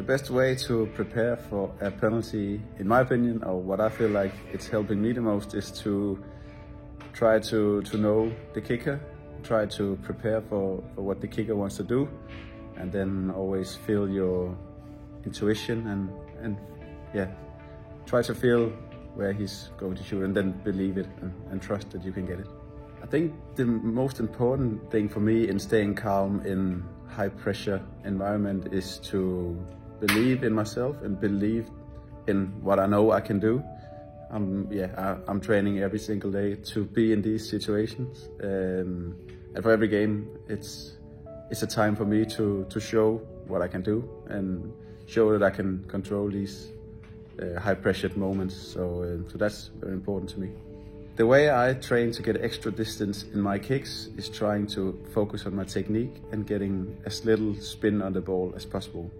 The best way to prepare for a penalty, in my opinion, or what I feel like it's helping me the most, is to try to know the kicker, try to prepare for what the kicker wants to do, and then always feel your intuition and yeah, try to feel where he's going to shoot and then believe it and trust that you can get it. I think the most important thing for me in staying calm in high pressure environment is to believe in myself and believe in what I know I can do. I'm training every single day to be in these situations, and for every game it's a time for me to show what I can do and show that I can control these high pressured moments. So that's very important to me. The way I train to get extra distance in my kicks is trying to focus on my technique and getting as little spin on the ball as possible.